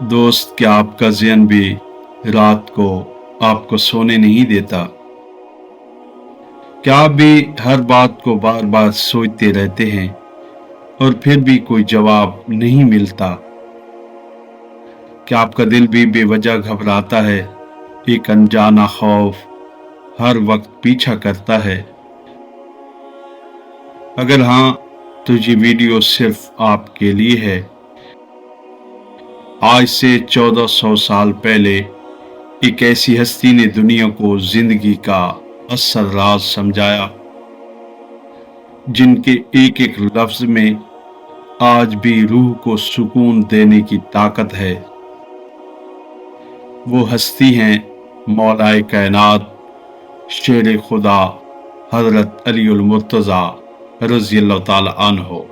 दोस्त, क्या आपका ज़हन भी रात को आपको सोने नहीं देता? क्या आप भी हर बात को बार बार सोचते रहते हैं और फिर भी कोई जवाब नहीं मिलता? क्या आपका दिल भी बेवजह घबराता है? एक अनजाना खौफ हर वक्त पीछा करता है? अगर हाँ, तो ये वीडियो सिर्फ आपके लिए है। आज से 1400 साल पहले एक ऐसी हस्ती ने दुनिया को जिंदगी का असल राज समझाया, जिनके एक एक लफ्ज में आज भी रूह को सुकून देने की ताकत है। वो हस्ती हैं मौलाए कायनात, शेर खुदा हजरत अलीउल मुर्तज़ा रज़ियल्लाहु ताला अन्हो।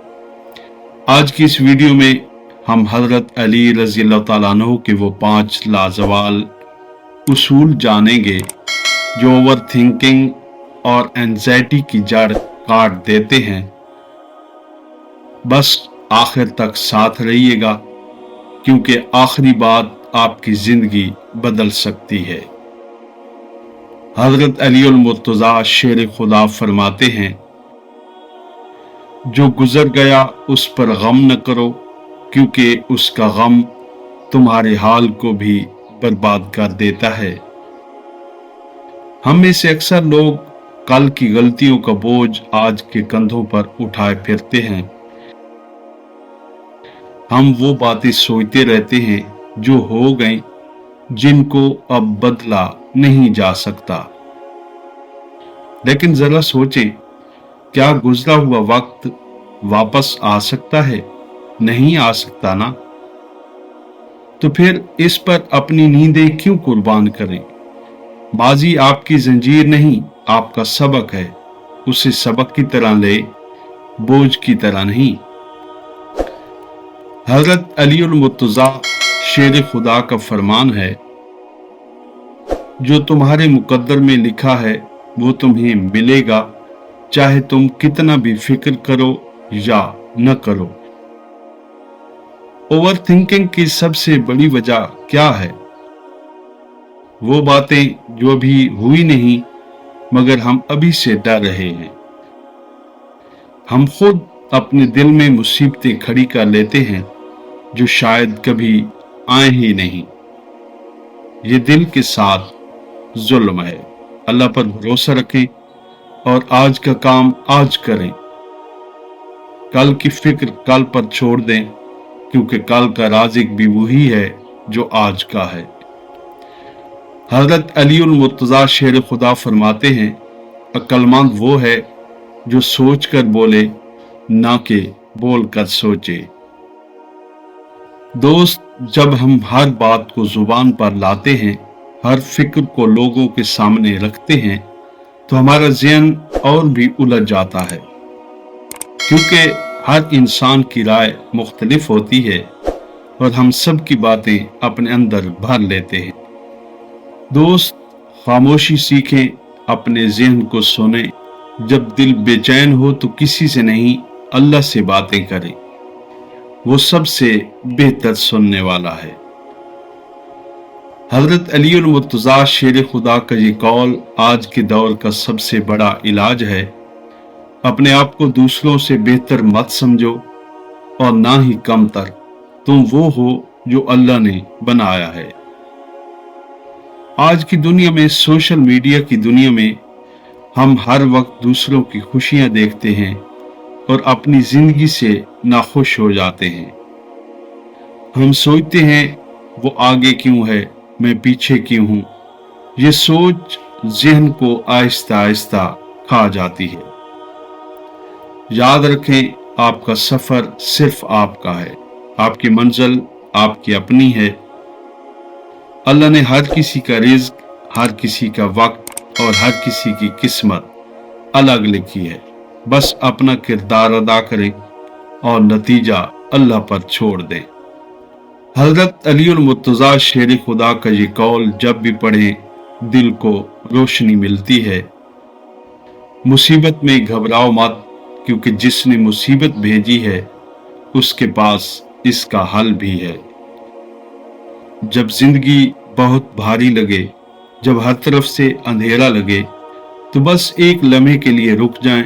आज की इस वीडियो में हम हजरत अली रज़ियल्लाहु ताला अन्हो के वो 5 लाजवाल उसूल जानेंगे जो ओवर थिंकिंग और एंजाइटी की जड़ काट देते हैं। बस आखिर तक साथ रहिएगा, क्योंकि आखिरी बात आपकी जिंदगी बदल सकती है। हजरत अलीउल मुर्तज़ा शेर खुदा फरमाते हैं, जो गुजर गया उस पर गम न करो, क्योंकि उसका गम तुम्हारे हाल को भी बर्बाद कर देता है। हम में से अक्सर लोग कल की गलतियों का बोझ आज के कंधों पर उठाए फिरते हैं। हम वो बातें सोचते रहते हैं जो हो गई, जिनको अब बदला नहीं जा सकता। लेकिन जरा सोचें, क्या गुजरा हुआ वक्त वापस आ सकता है? नहीं आ सकता ना। तो फिर इस पर अपनी नींदें क्यों कुर्बान करें? बाजी आपकी जंजीर नहीं, आपका सबक है। उसे सबक की तरह ले, बोझ की तरह नहीं। हजरत अलीउल मुर्तज़ा शेर खुदा का फरमान है, जो तुम्हारे मुकद्दर में लिखा है वो तुम्हें मिलेगा, चाहे तुम कितना भी फिक्र करो या न करो। ओवर थिंकिंग की सबसे बड़ी वजह क्या है? वो बातें जो अभी हुई नहीं, मगर हम अभी से डर रहे हैं। हम खुद अपने दिल में मुसीबतें खड़ी कर लेते हैं जो शायद कभी आए ही नहीं। ये दिल के साथ जुल्म है। अल्लाह पर भरोसा रखें और आज का काम आज करें। कल की फिक्र कल पर छोड़ दें, क्योंकि कल का राज़िक भी वही है जो आज का है। हजरत अलीउल मुर्तज़ा शेर खुदा फरमाते हैं, अक्लमंद वो है जो सोच कर बोले, ना कि बोल कर सोचे। दोस्त, जब हम हर बात को जुबान पर लाते हैं, हर फिक्र को लोगों के सामने रखते हैं, तो हमारा ज़हन और भी उलझ जाता है, क्योंकि हर इंसान की राय मुख्तलिफ होती है और हम सब की बातें अपने अंदर भर लेते हैं। दोस्त, खामोशी सीखें, अपने ज़हन को सुने। जब दिल बेचैन हो तो किसी से नहीं, अल्लाह से बातें करें। वो सबसे बेहतर सुनने वाला है। हजरत अलीउल मुर्तज़ा शेर खुदा का ये कौल आज के दौर का सबसे बड़ा इलाज है। अपने आप को दूसरों से बेहतर मत समझो और ना ही कमतर। तुम वो हो जो अल्लाह ने बनाया है। आज की दुनिया में, सोशल मीडिया की दुनिया में, हम हर वक्त दूसरों की खुशियां देखते हैं और अपनी जिंदगी से नाखुश हो जाते हैं। हम सोचते हैं, वो आगे क्यों है, मैं पीछे क्यों हूं। ये सोच ज़हन को आहिस्ता आहिस्ता खा जाती है। याद रखें, आपका सफर सिर्फ आपका है। आपकी मंजिल आपकी अपनी है। अल्लाह ने हर किसी का रिज्क, हर किसी का वक्त और हर किसी की किस्मत अलग लिखी है। बस अपना किरदार अदा करें और नतीजा अल्लाह पर छोड़ दें। हजरत अलीउल मुर्तज़ा शेर खुदा का ये कौल जब भी पढ़ें, दिल को रोशनी मिलती है। मुसीबत में घबराओ मत, क्योंकि जिसने मुसीबत भेजी है उसके पास इसका हल भी है। जब जिंदगी बहुत भारी लगे, जब हर तरफ से अंधेरा लगे, तो बस एक लम्हे के लिए रुक जाएं,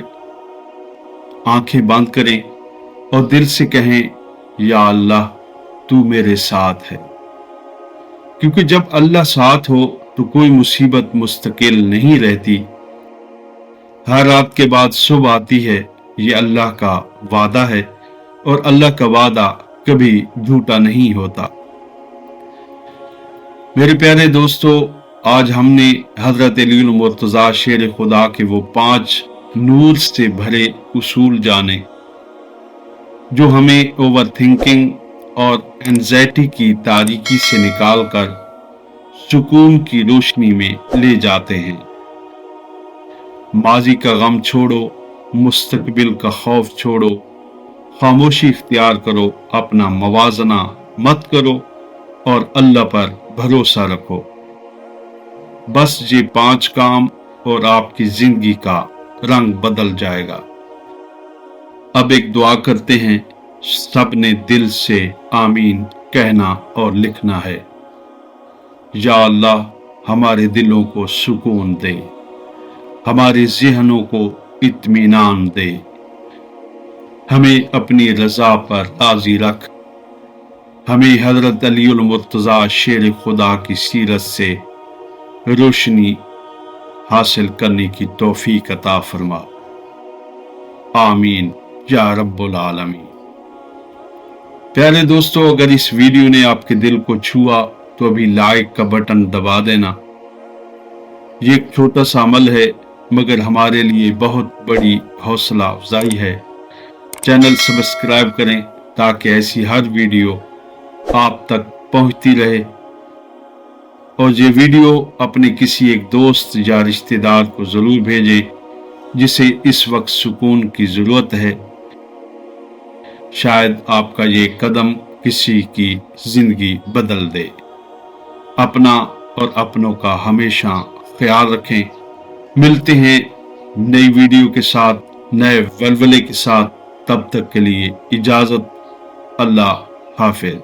आंखें बंद करें और दिल से कहें, या अल्लाह तू मेरे साथ है। क्योंकि जब अल्लाह साथ हो तो कोई मुसीबत मुस्तकिल नहीं रहती। हर रात के बाद सुबह आती है, ये अल्लाह का वादा है और अल्लाह का वादा कभी झूठा नहीं होता। मेरे प्यारे दोस्तों, आज हमने हजरत अली मुर्तजा शेर खुदा के वो 5 नूर से भरे उसूल जाने, जो हमें ओवर थिंकिंग और एंजाइटी की तारीकी से निकालकर सुकून की रोशनी में ले जाते हैं। माजी का गम छोड़ो, मुस्तकबिल का खौफ छोड़ो, खामोशी इख्तियार करो, अपना मवाजना मत करो और अल्लाह पर भरोसा रखो। बस ये 5 काम और आपकी जिंदगी का रंग बदल जाएगा। अब एक दुआ करते हैं, सब ने दिल से आमीन कहना और लिखना है। या अल्लाह हमारे दिलों को सुकून दे, हमारे ज़हनों को इत्मीनान दे, हमें अपनी रज़ा पर राज़ी रख, हमें हज़रत अली मुर्तज़ा शेर खुदा की सीरत से रोशनी हासिल करने की तौफीक अता फरमा। आमीन या रब्बुल आलमीन। प्यारे दोस्तों, अगर इस वीडियो ने आपके दिल को छुआ तो अभी लाइक का बटन दबा देना। ये एक छोटा सा अमल है, मगर हमारे लिए बहुत बड़ी हौसला अफजाई है। चैनल सब्सक्राइब करें ताकि ऐसी हर वीडियो आप तक पहुंचती रहे, और ये वीडियो अपने किसी एक दोस्त या रिश्तेदार को जरूर भेजें जिसे इस वक्त सुकून की जरूरत है। शायद आपका ये कदम किसी की जिंदगी बदल दे। अपना और अपनों का हमेशा ख्याल रखें। मिलते हैं नई वीडियो के साथ, नए वलवले के साथ। तब तक के लिए इजाजत। अल्लाह हाफिज।